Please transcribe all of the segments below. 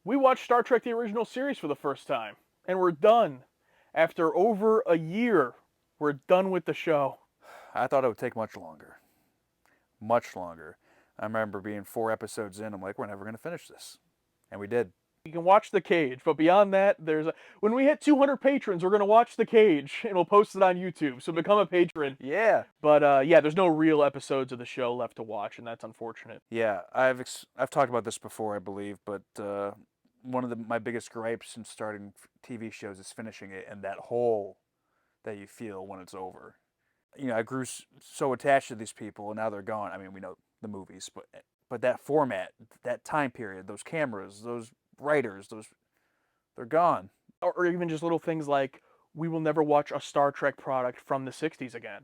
We watched Star Trek the original series for the first time, and we're done. After over a year, we're done with the show. I thought it would take much longer. Much longer. I remember being 4 episodes in, I'm like, we're never going to finish this. And we did. You can watch The Cage, but beyond that, when we hit 200 patrons, we're going to watch The Cage, and we'll post it on YouTube, so become a patron. Yeah. But yeah, there's no real episodes of the show left to watch, and that's unfortunate. Yeah, I've talked about this before, I believe, but one of my biggest gripes in starting TV shows is finishing it and that hole that you feel when it's over. I grew so attached to these people, and now they're gone. I mean, we know the movies, but that format, that time period, those cameras, those writers, they're gone. Or even just little things like we will never watch a Star Trek product from the 60s again.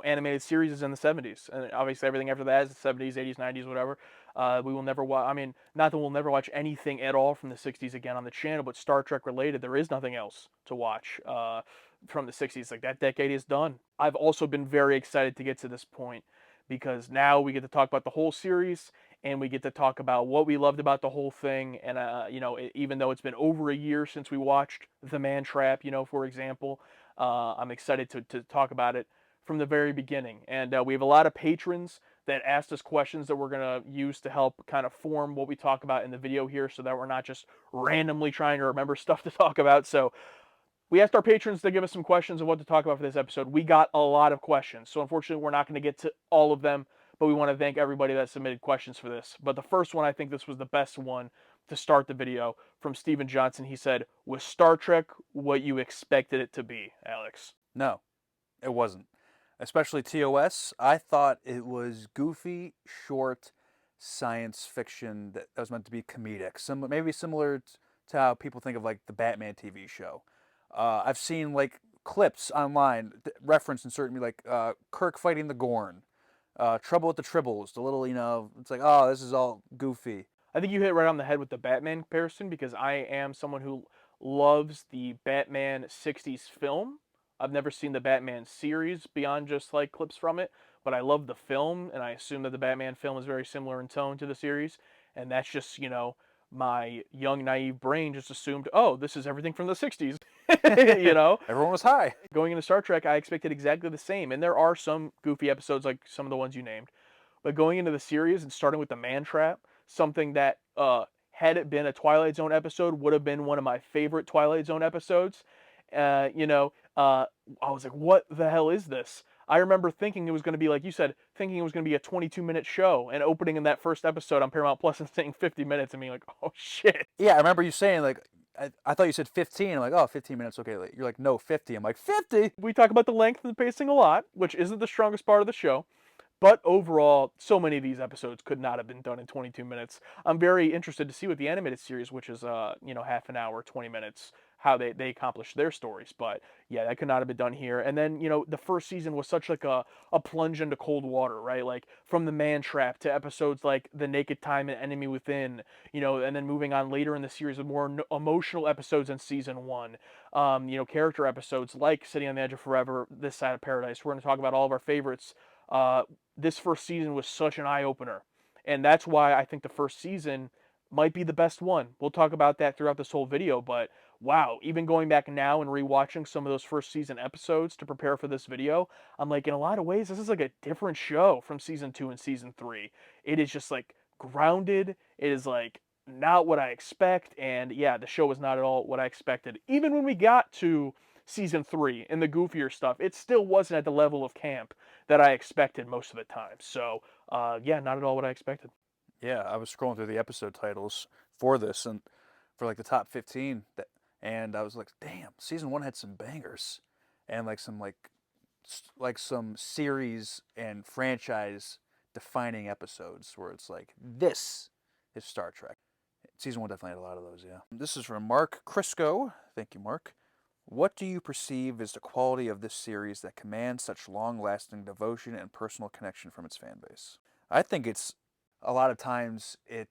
Animated series is in the 70s, and obviously everything after that is the 70s, 80s, 90s, whatever. We will never watch. I mean, not that we'll never watch anything at all from the 60s again on the channel, but Star Trek related, there is nothing else to watch from the 60s. Like that decade is done. I've also been very excited to get to this point because now we get to talk about the whole series and we get to talk about what we loved about the whole thing. And even though it's been over a year since we watched The Man Trap, for example, I'm excited to talk about it from the very beginning. And we have a lot of patrons that asked us questions that we're going to use to help kind of form what we talk about in the video here, so that we're not just randomly trying to remember stuff to talk about. So we asked our patrons to give us some questions of what to talk about for this episode. We got a lot of questions, so unfortunately we're not going to get to all of them, but we want to thank everybody that submitted questions for this. But the first one, I think this was the best one to start the video, from Steven Johnson. He said, was Star Trek what you expected it to be, Alex? No, it wasn't. Especially TOS. I thought it was goofy, short science fiction that was meant to be comedic. Maybe similar to how people think of like the Batman TV show. I've seen like clips online reference in certain like Kirk fighting the Gorn, Trouble with the Tribbles. The little it's like, oh, this is all goofy. I think you hit right on the head with the Batman comparison, because I am someone who loves the Batman 60s film. I've never seen the Batman series beyond just like clips from it, but I love the film, and I assume that the Batman film is very similar in tone to the series. And that's just, my young, naive brain just assumed, oh, this is everything from the 60s. you know? Everyone was high. Going into Star Trek, I expected exactly the same. And there are some goofy episodes, like some of the ones you named. But going into the series and starting with the Man Trap, something that had it been a Twilight Zone episode, would have been one of my favorite Twilight Zone episodes. I was like, what the hell is this? I remember thinking it was going to be, like you said, thinking it was going to be a 22-minute show, and opening in that first episode on Paramount Plus and saying 50 minutes and being like, oh shit. Yeah, I remember you saying like, I thought you said 15. I'm like, oh, 15 minutes, okay. You're like, no, 50. I'm like, 50? We talk about the length and the pacing a lot, which isn't the strongest part of the show. But overall, so many of these episodes could not have been done in 22 minutes. I'm very interested to see what the animated series, which is half an hour, 20 minutes, how they accomplish their stories. But yeah, that could not have been done here. And then, the first season was such like a plunge into cold water, right? Like from the Man Trap to episodes like The Naked Time and Enemy Within, and then moving on later in the series with more emotional episodes in season one. Character episodes like Sitting on the Edge of Forever, This Side of Paradise. We're going to talk about all of our favorites. This first season was such an eye-opener. And that's why I think the first season might be the best one. We'll talk about that throughout this whole video, but wow, even going back now and rewatching some of those first season episodes to prepare for this video, I'm like, in a lot of ways, this is like a different show from season 2 and season 3. It is just like grounded. It is like not what I expect. And yeah, the show was not at all what I expected. Even when we got to season 3 and the goofier stuff, it still wasn't at the level of camp that I expected most of the time. So, yeah, not at all what I expected. Yeah, I was scrolling through the episode titles for this and for like the top 15 and I was like, damn, season 1 had some bangers and like some series and franchise defining episodes where it's like, this is Star Trek. Season 1 definitely had a lot of those, yeah. This is from Mark Crisco. Thank you, Mark. What do you perceive as the quality of this series that commands such long-lasting devotion and personal connection from its fan base? I think it's a lot of times it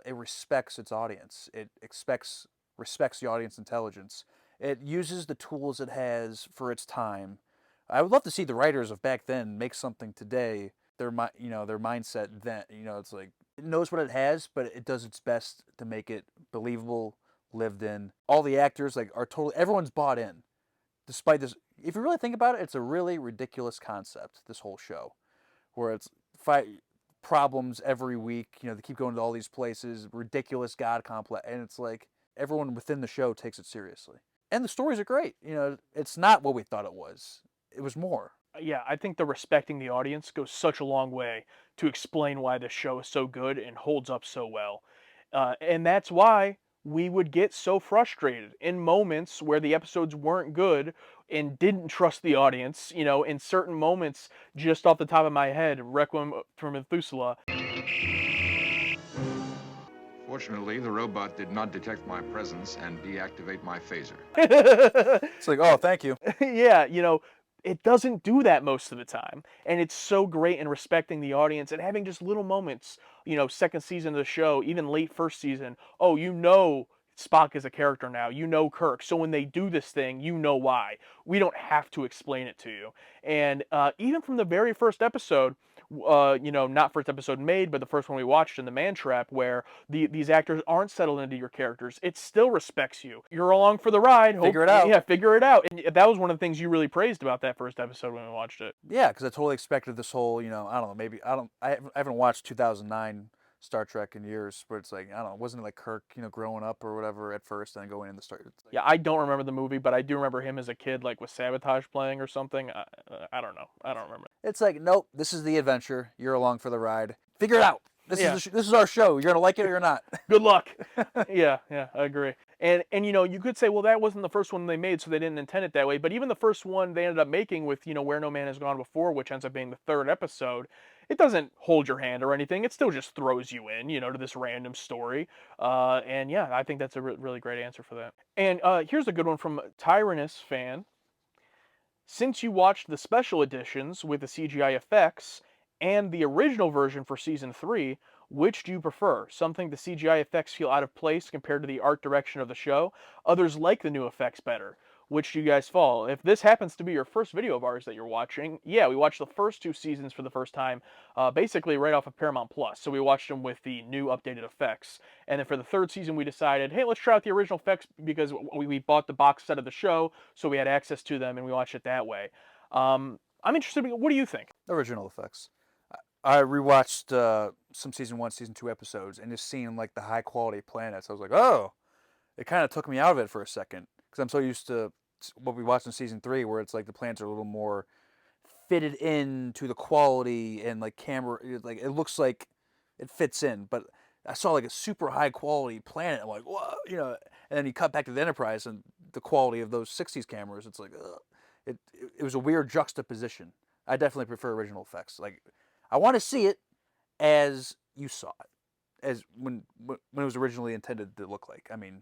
respects its audience. It respects the audience intelligence. It uses the tools it has for its time. I would love to see the writers of back then make something today. Their mindset then, it's like It knows what it has, but it does its best to make it believable, lived in. All the actors like are totally everyone's bought in. Despite this, if you really think about it, it's a really ridiculous concept, this whole show, where it's fight problems every week. You know, they keep going to all these places, ridiculous God complex, and it's like everyone within the show takes it seriously. And the stories are great. You know, it's not what we thought it was. It was more. Yeah, I think the respecting the audience goes such a long way to explain why this show is so good and holds up so well. And that's why we would get so frustrated in moments where the episodes weren't good and didn't trust the audience. You know, in certain moments, just off the top of my head, Requiem for Methuselah. Fortunately, the robot did not detect my presence and deactivate my phaser. It's like, oh, thank you. Yeah, you know, it doesn't do that most of the time. And it's so great in respecting the audience and having just little moments, you know, second season of the show, even late first season. Oh, you know Spock is a character now. You know Kirk. So when they do this thing, you know why. We don't have to explain it to you. And even from the very first episode, you know, not first episode made, but the first one we watched in The Man Trap, where these actors aren't settled into your characters. It still respects you. You're along for the ride. Figure it out. Yeah, figure it out. And that was one of the things you really praised about that first episode when we watched it. Yeah, because I totally expected this whole, you know, I don't know, maybe I haven't watched 2009 Star Trek in years, but it's like I don't know, wasn't it like Kirk, you know, growing up or whatever at first, and then going into Star? Like, Yeah, I don't remember the movie, but I do remember him as a kid, like with Sabotage playing or something. I don't know. I don't remember. it's like, nope, this is the adventure. You're along for the ride. Figure it out. This Yeah. is this is our show. You're gonna like it or you're not. Good luck. Yeah, I agree. And you know, you could say, well, that wasn't the first one they made, so they didn't intend it that way. But even the first one they ended up making with, you know, Where No Man Has Gone Before, which ends up being the third episode, it doesn't hold your hand or anything. It still just throws you in, you know, to this random story. And yeah, I think that's a really great answer for that. And here's a good one from Tyrannus fan. Since you watched the special editions with the CGI effects and the original version for season 3, which do you prefer? Some think the CGI effects feel out of place compared to the art direction of the show. Others like the new effects better. Which do you guys fall? If this happens to be your first video of ours that you're watching, yeah, we watched the first 2 seasons for the first time, basically right off of Paramount Plus. So we watched them with the new updated effects. And then for the third season, we decided, hey, let's try out the original effects because we bought the box set of the show, so we had access to them and we watched it that way. I'm interested. What do you think? Original effects. I rewatched some season 1, season 2 episodes, and just seeing like the high quality planets, I was like, oh, it kind of took me out of it for a second because I'm so used to what we watched in season 3, where it's like the planets are a little more fitted into the quality and like camera, like it looks like it fits in. But I saw like a super high quality planet. I'm like, whoa, you know. And then you cut back to the Enterprise and the quality of those '60s cameras. It's like, ugh. It was a weird juxtaposition. I definitely prefer original effects. Like, I want to see it as you saw it, as when it was originally intended to look like. I mean,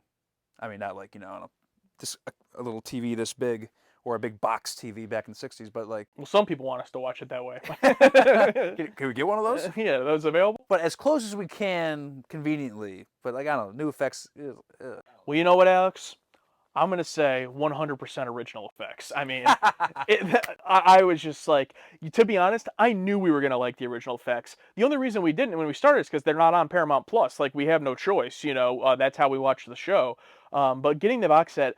not like, you know, I don't know, just a little TV this big or a big box TV back in the '60s, but like, Well, some people want us to watch it that way. can we get one of those? Yeah, those available. But as close as we can, conveniently. But like, I don't know, new effects. Well, you know what, Alex? I'm gonna say 100% original effects. I mean, I was just like, to be honest, I knew we were gonna like the original effects. The only reason we didn't when we started is because they're not on Paramount Plus. Like, we have no choice. You know, that's how we watch the show. But getting the box set,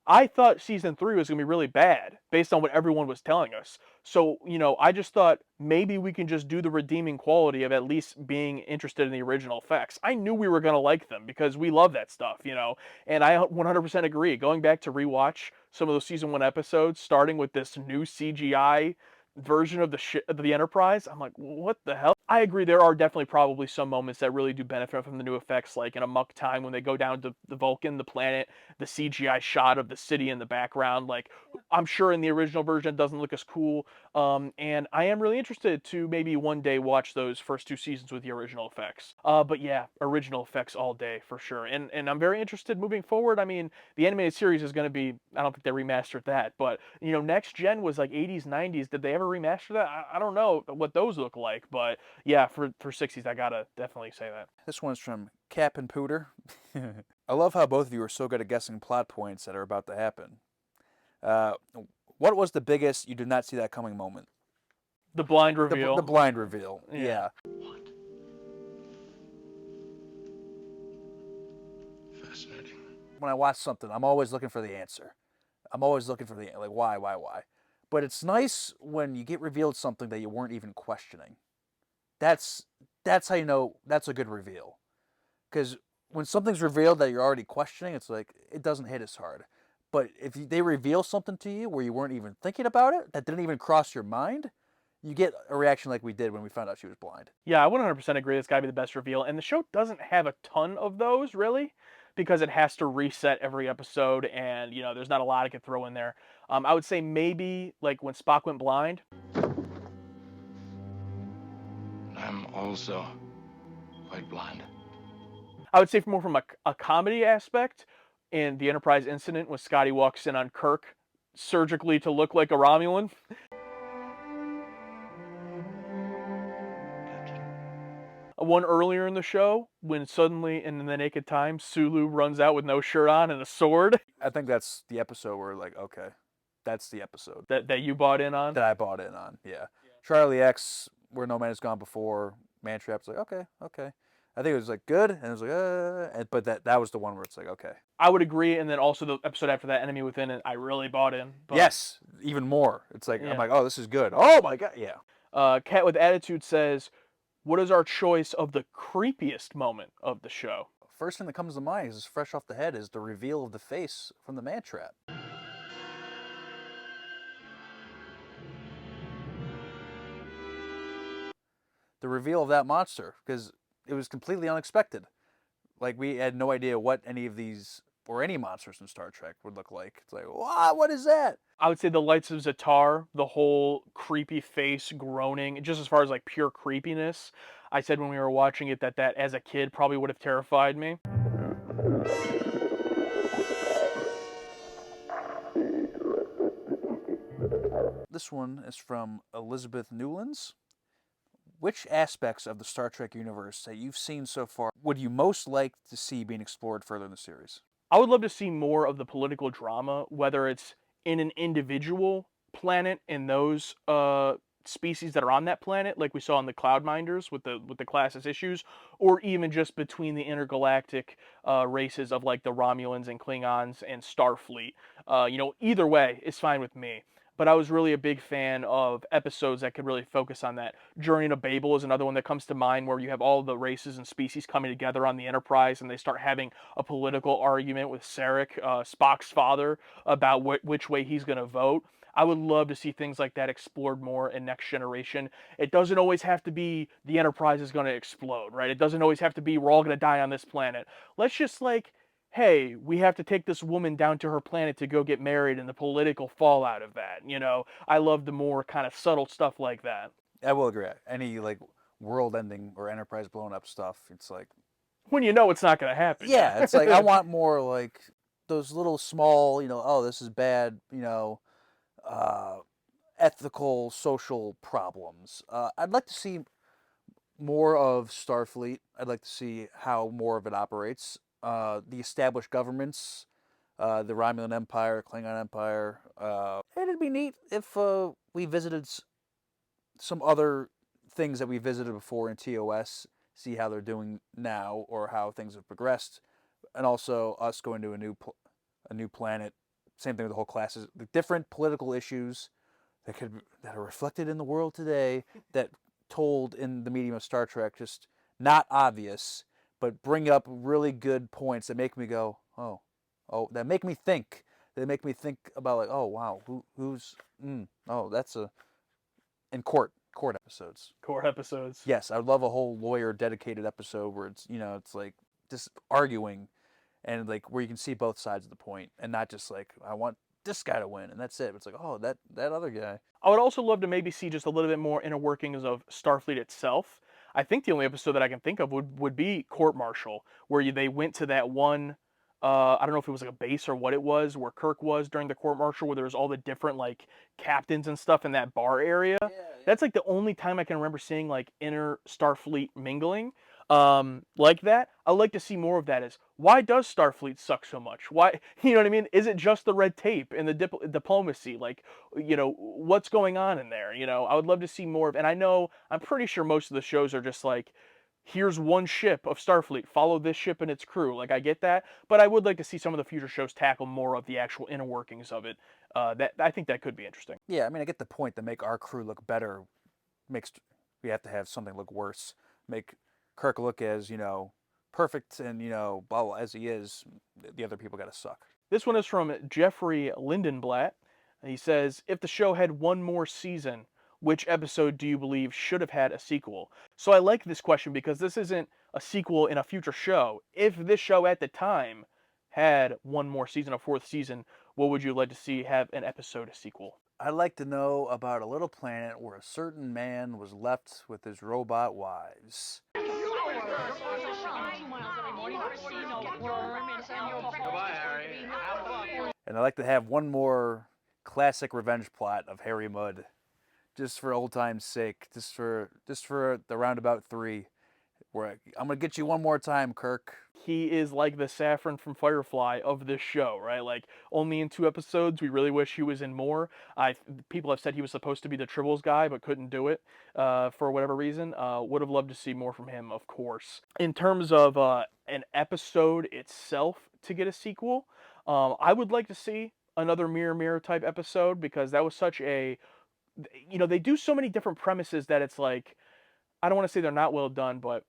I thought season 3 was going to be really bad based on what everyone was telling us. So, you know, I just thought maybe we can just do the redeeming quality of at least being interested in the original effects. I knew we were going to like them because we love that stuff, you know, and I 100% agree. Going back to rewatch some of those season 1 episodes, starting with this new CGI version of the Enterprise, I'm like, what the hell? I agree. There are definitely probably some moments that really do benefit from the new effects, like in Amok Time when they go down to the Vulcan, the planet, the CGI shot of the city in the background. Like, I'm sure in the original version it doesn't look as cool. And I am really interested to maybe one day watch those first 2 seasons with the original effects. But yeah, original effects all day for sure. And I'm very interested moving forward. I mean, the animated series is going to be, I don't think they remastered that, but you know, Next Gen was like 80s, 90s. Did they ever remaster that? I don't know what those look like, but yeah, for 60s, I gotta definitely say that. This one's from Cap and Pooter. I love how both of you are so good at guessing plot points that are about to happen. What was the biggest you did not see that coming moment? The blind reveal. The blind reveal. Yeah. Fascinating. When I watch something, I'm always looking for the answer. I'm always looking for the, like, why. But it's nice when you get revealed something that you weren't even questioning. That's how you know that's a good reveal. Because when something's revealed that you're already questioning, it's like it doesn't hit as hard. But if they reveal something to you where you weren't even thinking about it, that didn't even cross your mind, you get a reaction like we did when we found out she was blind. Yeah, I 100% agree. It's got to be the best reveal. And the show doesn't have a ton of those, really, because it has to reset every episode, and, there's not a lot I could throw in there. I would say maybe, like, when Spock went blind. I'm also quite blind. I would say more from a comedy aspect, in the Enterprise incident when Scotty walks in on Kirk surgically to look like a Romulan. One earlier in the show, when suddenly in The Naked Time, Sulu runs out with no shirt on and a sword. I think that's the episode where, like, okay, that's the episode that you bought in on. that I bought in on. Yeah. Charlie X, Where No Man Has Gone Before, Mantrap's like, okay. I think it was like good, and it was like, but that was the one where it's like, okay. I would agree, and then also the episode after that, Enemy Within It, I really bought in. But, yes, even more. It's like, yeah. I'm like, oh, this is good. Oh my God, yeah. Cat with Attitude says, what is our choice of the creepiest moment of the show? First thing that comes to mind is fresh off the head is the reveal of the face from the man trap. The reveal of that monster, because it was completely unexpected. Like, we had no idea what any of these, or any monsters in Star Trek would look like. It's like, what is that? I would say the Lights of Zatar, the whole creepy face groaning, just as far as like pure creepiness. I said when we were watching it that as a kid probably would have terrified me. This one is from Elizabeth Newlands. Which aspects of the Star Trek universe that you've seen so far would you most like to see being explored further in the series? I would love to see more of the political drama, whether it's in an individual planet in those species that are on that planet, like we saw in the Cloudminders with the Classis issues, or even just between the intergalactic races of like the Romulans and Klingons and Starfleet. Either way is fine with me. But I was really a big fan of episodes that could really focus on that. Journey to Babel is another one that comes to mind, where you have all the races and species coming together on the Enterprise, and they start having a political argument with Sarek, Spock's father, about which way he's going to vote. I would love to see things like that explored more in Next Generation. It doesn't always have to be the Enterprise is going to explode, right? It doesn't always have to be we're all going to die on this planet. Let's just hey, we have to take this woman down to her planet to go get married and the political fallout of that. I love the more kind of subtle stuff like that. I will agree. Any like world ending or Enterprise blown up stuff, it's like, when you know it's not going to happen. Yeah, it's like I want more like those little small, oh, this is bad, ethical, social problems. I'd like to see more of Starfleet. I'd like to see how more of it operates. The established governments, the Romulan Empire, Klingon Empire. It'd be neat if we visited some other things that we visited before in TOS, see how they're doing now or how things have progressed, and also us going to a new planet. Same thing with the whole classes, the different political issues that are reflected in the world today, that told in the medium of Star Trek, just not obvious, but bring up really good points that make me go, oh, that make me think. They make me think about like, oh wow, that's in court episodes. Core episodes. Yes, I would love a whole lawyer dedicated episode where it's it's like just arguing, and like where you can see both sides of the point, and not just like I want this guy to win and that's it. It's like, oh, that other guy. I would also love to maybe see just a little bit more inner workings of Starfleet itself. I think the only episode that I can think of would be Court Martial, where they went to that one, I don't know if it was like a base or what it was, where Kirk was during the Court Martial, where there was all the different like captains and stuff in that bar area. Yeah. That's like the only time I can remember seeing like inner Starfleet mingling like that. I'd like to see more of that. Is why does Starfleet suck so much? Why, you know what I mean? Is it just the red tape and the diplomacy? Like, what's going on in there? I would love to see more of, and I'm pretty sure most of the shows are just like, here's one ship of Starfleet, follow this ship and its crew. Like, I get that, but I would like to see some of the future shows tackle more of the actual inner workings of it. That I think that could be interesting. Yeah, I mean, I get the point. To make our crew look better, makes we have to have something look worse. Make Kirk look as perfect and blah, blah as he is. The other people got to suck. This one is from Jeffrey Lindenblatt. He says, if the show had one more season, which episode do you believe should have had a sequel? So I like this question because this isn't a sequel in a future show. If this show at the time had one more season, a fourth season, what would you like to see have an episode, a sequel? I'd like to know about a little planet where a certain man was left with his robot wives. And I'd like to have one more classic revenge plot of Harry Mudd, just for old time's sake, just for the Roundabout 3, where I'm gonna get you one more time, Kirk. He is like the Saffron from Firefly of this show, right? Like, only in 2 episodes. We really wish he was in more. People have said he was supposed to be the Tribbles guy, but couldn't do it for whatever reason. Would have loved to see more from him, of course. In terms of an episode itself to get a sequel, I would like to see another Mirror Mirror type episode, because that was such a, they do so many different premises that it's like, I don't want to say they're not well done, but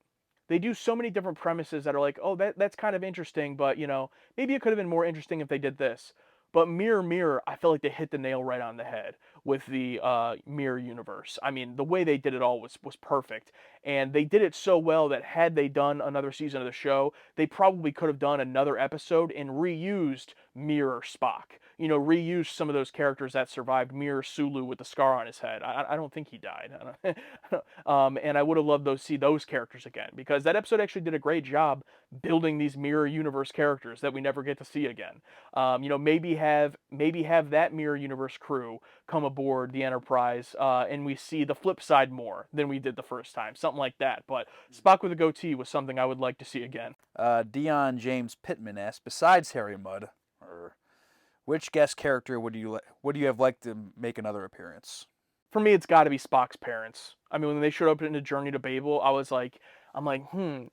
they do so many different premises that are like, oh, that's kind of interesting, but maybe it could have been more interesting if they did this. But Mirror Mirror, I feel like they hit the nail right on the head with the Mirror universe. I mean, the way they did it all was perfect, and they did it so well that had they done another season of the show, they probably could have done another episode and reused Mirror Spock. Reused some of those characters that survived. Mirror Sulu with the scar on his head. I don't think he died. And I would have loved to see those characters again, because that episode actually did a great job building these Mirror Universe characters that we never get to see again. Maybe have that Mirror Universe crew come aboard the Enterprise, and we see the flip side more than we did the first time, something like that. But Spock with a goatee was something I would like to see again. Dion James Pittman asked, besides Harry Mudd, which guest character would you have liked to make another appearance? For me, it's got to be Spock's parents. I mean, when they showed up in the Journey to Babel, I'm like,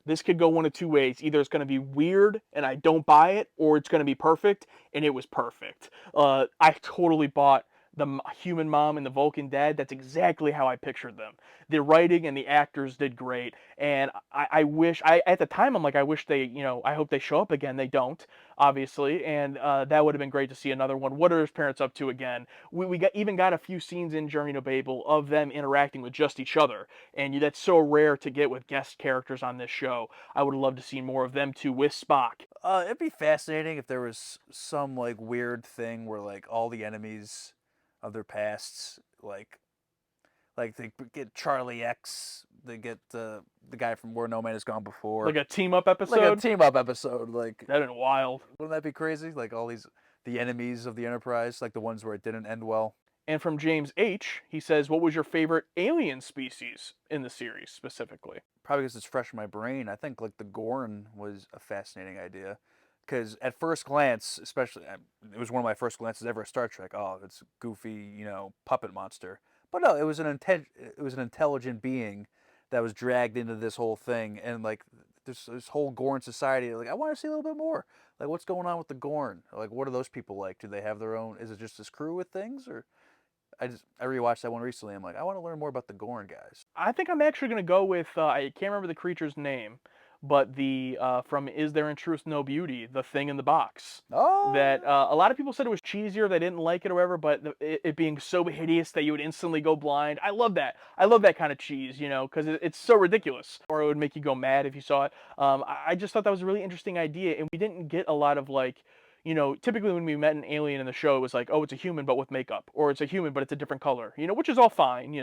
this could go one of two ways. Either it's going to be weird and I don't buy it, or it's going to be perfect, and it was perfect. I totally bought the human mom and the Vulcan dad. That's exactly how I pictured them. The writing and the actors did great, and I wish, at the time, I'm like, I wish they, I hope they show up again. They don't, obviously, and that would have been great to see another one. What are his parents up to again? We even got a few scenes in Journey to Babel of them interacting with just each other, and that's so rare to get with guest characters on this show. I would love to see more of them too with Spock. It'd be fascinating if there was some like weird thing where like all the enemies of their pasts, like they get Charlie X, they get the guy from Where No Man Has Gone Before, Like a team-up episode? like a team up episode. Like, That'd been wild. wouldn't that be crazy? Like all the enemies of the Enterprise, like the ones where it didn't end well. And from James H., he says, what was your favorite alien species in the series specifically? Probably because it's fresh in my brain. I think like the Gorn was a fascinating idea. Because at first glance, especially, it was one of my first glances ever at Star Trek. Oh, it's goofy, puppet monster. But no, it was an intelligent being that was dragged into this whole thing, and like this whole Gorn society. Like, I want to see a little bit more. Like, what's going on with the Gorn? Like, what are those people like? Do they have their own? Is it just this crew with things, or? I rewatched that one recently. I'm like, I want to learn more about the Gorn guys. I think I'm actually going to go with, I can't remember the creature's name, but the from Is There in Truth No Beauty, the thing in the box. Oh, That a lot of people said it was cheesier, they didn't like it or whatever, but it being so hideous that you would instantly go blind. I love that. I love that kind of cheese, because it's so ridiculous. Or it would make you go mad if you saw it. I just thought that was a really interesting idea, and we didn't get a lot of like, typically when we met an alien in the show, it was like, oh, it's a human but with makeup, or it's a human but it's a different color, which is all fine,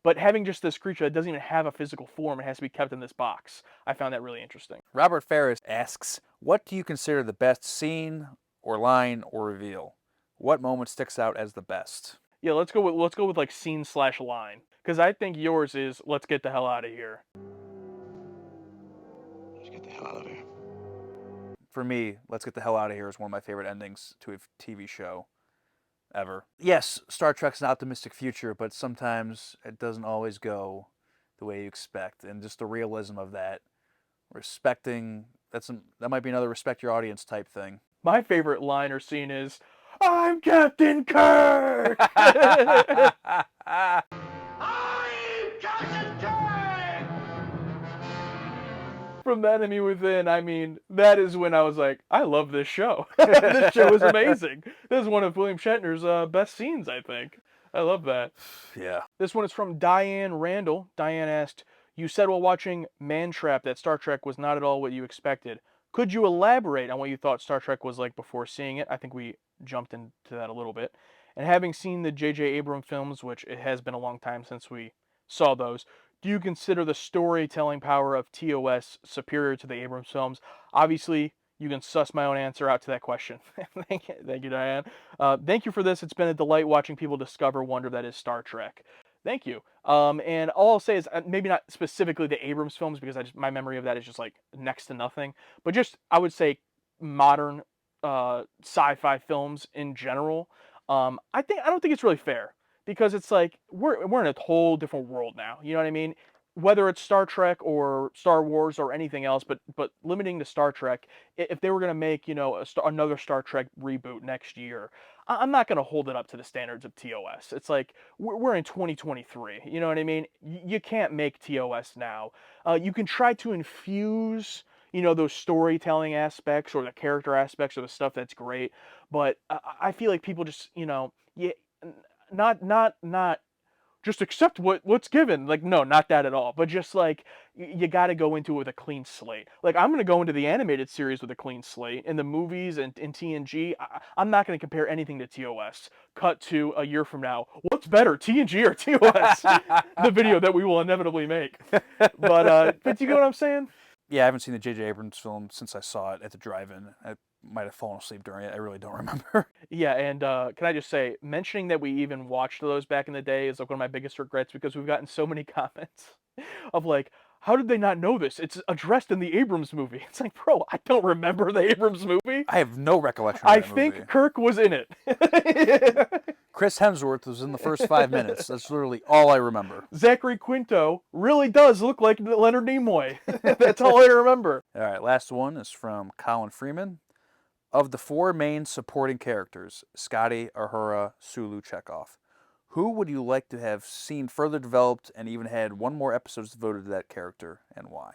but having just this creature that doesn't even have a physical form, it has to be kept in this box. I found that really interesting. Robert Ferris asks, what do you consider the best scene or line or reveal? What moment sticks out as the best? Yeah, let's go with like scene/line, because I think yours is let's get the hell out of here. Let's get the hell out of here. For me, Let's Get the Hell Out of Here is one of my favorite endings to a TV show ever. Yes, Star Trek's an optimistic future, but sometimes it doesn't always go the way you expect. And just the realism of that respecting. That might be another respect your audience type thing. My favorite line or scene is, "I'm Captain Kirk." From The Enemy Within, I mean, that is when I was like, I love this show. This show is amazing. This is one of William Shatner's best scenes, I think. I love that. Yeah. This one is from Diane Randall. Diane asked, "You said while watching Mantrap that Star Trek was not at all what you expected. Could you elaborate on what you thought Star Trek was like before seeing it?" I think we jumped into that a little bit. And having seen the J.J. Abrams films, which it has been a long time since we saw those, do you consider the storytelling power of TOS superior to the Abrams films? Obviously, you can suss my own answer out to that question. Thank you, Diane. Thank you for this. It's been a delight watching people discover wonder that is Star Trek. Thank you. And all I'll say is maybe not specifically the Abrams films because my memory of that is just like next to nothing. But just I would say modern sci-fi films in general. I don't think it's really fair because it's like we're in a whole different world now. You know what I mean? Whether it's Star Trek or Star Wars or anything else, but limiting to Star Trek, if they were going to make another Star Trek reboot next year, I'm not going to hold it up to the standards of TOS. It's like we're in 2023. You know what I mean? You can't make TOS now. You can try to infuse those storytelling aspects or the character aspects or the stuff that's great, but I feel like people just yeah, not just accept what's given. Like, no, not that at all. But just like you got to go into it with a clean slate. Like I'm going to go into the animated series with a clean slate. In the movies and in TNG, I'm not going to compare anything to TOS. Cut to a year from now, what's better, TNG or TOS? The video that we will inevitably make. But you get what I'm saying? Yeah, I haven't seen the J.J. Abrams film since I saw it at the drive-in. I might have fallen asleep during it. I really don't remember. Yeah, and can I just say, mentioning that we even watched those back in the day is like one of my biggest regrets because we've gotten so many comments of like, how did they not know this? It's addressed in the Abrams movie. It's like, bro, I don't remember the Abrams movie. I have no recollection of I that think movie. Kirk was in it. Chris Hemsworth was in the first 5 minutes. That's literally all I remember. Zachary Quinto really does look like Leonard Nimoy. That's all I remember. All right, last one is from Colin Freeman. Of the 4 main supporting characters, Scotty, Uhura, Sulu, Chekhov, who would you like to have seen further developed and even had one more episodes devoted to that character, and why?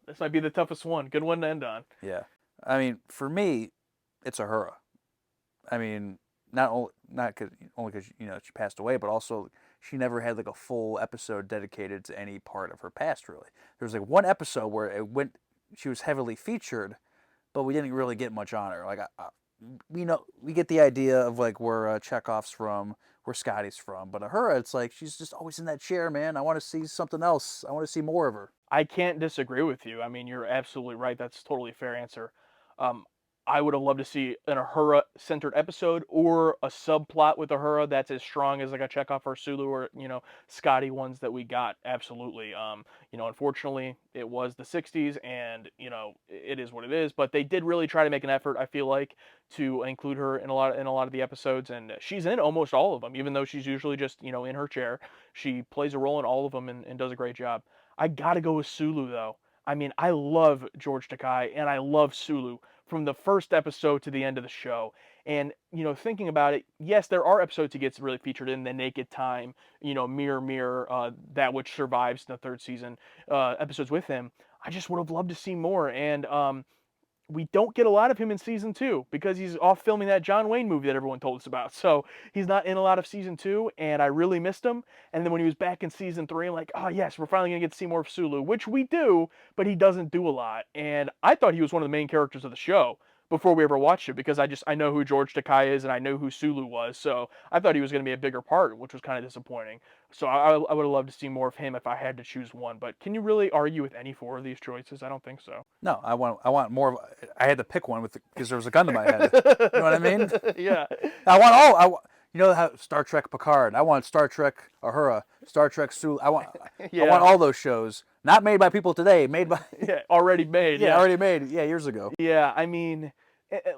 This might be the toughest one. Good one to end on. Yeah. I mean, for me, it's Uhura. I mean, not because she passed away, but also she never had like a full episode dedicated to any part of her past. Really, there was like one episode where she was heavily featured, but we didn't really get much on her. Like we get the idea of like where Chekhov's from, where Scotty's from, but Uhura, it's like she's just always in that chair, man. I want to see something else. I want to see more of her. I can't disagree with you. I mean, you're absolutely right. That's totally a fair answer. I would have loved to see an Uhura-centered episode or a subplot with Uhura that's as strong as like a Chekhov or Sulu or Scotty ones that we got. Absolutely. Unfortunately, it was the '60s, and it is what it is. But they did really try to make an effort. I feel like to include her in a lot of the episodes, and she's in almost all of them, even though she's usually just in her chair. She plays a role in all of them and does a great job. I gotta go with Sulu though. I mean, I love George Takei and I love Sulu from the first episode to the end of the show. And, thinking about it, yes, there are episodes he gets really featured in, The Naked Time, Mirror, Mirror, That Which Survives in the third season, episodes with him. I just would have loved to see more. And we don't get a lot of him in season 2 because he's off filming that John Wayne movie that everyone told us about. So he's not in a lot of season 2, and I really missed him. And then when he was back in season 3, I'm like, oh yes, we're finally gonna get to see more of Sulu, which we do, but he doesn't do a lot. And I thought he was one of the main characters of the show before we ever watched it because I know who George Takei is and I know who Sulu was. So I thought he was gonna be a bigger part, which was kind of disappointing. So I would have loved to see more of him if I had to choose one. But can you really argue with any 4 of these choices? I don't think so. No, I want more of. I had to pick one because there was a gun to my head. You know what I mean? Yeah. I want all. How Star Trek Picard. I want Star Trek Uhura, Star Trek Sulu. I want all those shows. Not made by people today. Made by already made. already made. Yeah, years ago. Yeah, I mean,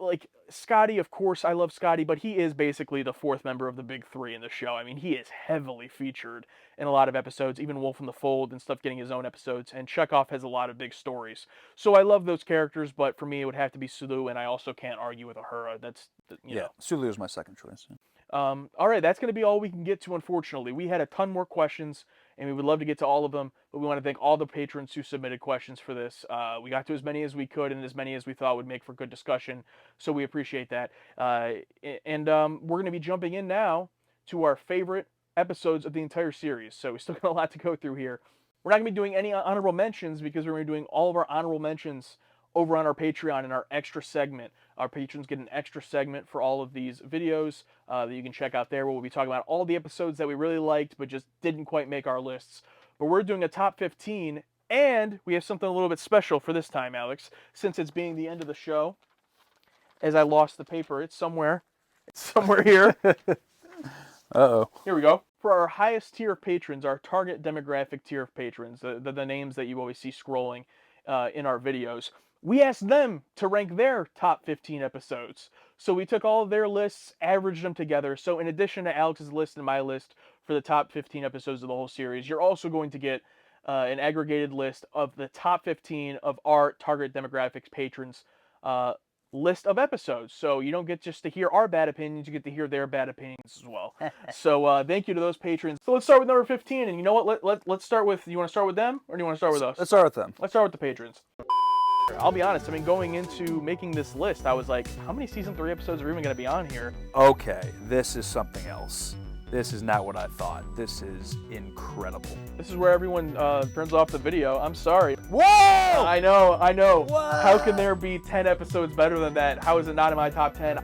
like Scotty, of course, I love Scotty, but he is basically the fourth member of the big three in the show. I mean, he is heavily featured in a lot of episodes, even Wolf from the Fold and stuff getting his own episodes, and Chekhov has a lot of big stories. So I love those characters, but for me, it would have to be Sulu, and I also can't argue with Uhura. That's, you know. Sulu was my second choice. All right, that's going to be all we can get to, unfortunately. We had a ton more questions, and we would love to get to all of them, but we want to thank all the patrons who submitted questions for this. We got to as many as we could and as many as we thought would make for good discussion, so we appreciate that. We're going to be jumping in now to our favorite episodes of the entire series, so we still got a lot to go through here. We're not going to be doing any honorable mentions because we're going to be doing all of our honorable mentions over on our Patreon in our extra segment. Our patrons get an extra segment for all of these videos that you can check out there, where we'll be talking about all the episodes that we really liked but just didn't quite make our lists. But we're doing a top 15, and we have something a little bit special for this time, Alex, since it's being the end of the show. As I lost the paper, it's somewhere here. Uh-oh. Here we go. For our highest tier of patrons, our target demographic tier of patrons, the names that you always see scrolling in our videos, we asked them to rank their top 15 episodes. So we took all of their lists, averaged them together. So in addition to Alex's list and my list for the top 15 episodes of the whole series, you're also going to get an aggregated list of the top 15 of our target demographics patrons list of episodes. So you don't get just to hear our bad opinions, you get to hear their bad opinions as well. So thank you to those patrons. So let's start with number 15. And you know what? Let's start with, you want to start with them or do you want to start with us? Let's start with them. Let's start with the patrons. I'll be honest, I mean, going into making this list, I was like, how many season 3 episodes are even going to be on here? Okay, this is something else. This is not what I thought. This is incredible. This is where everyone turns off the video. I'm sorry. Whoa! I know. What? How can there be 10 episodes better than that? How is it not in my top 10?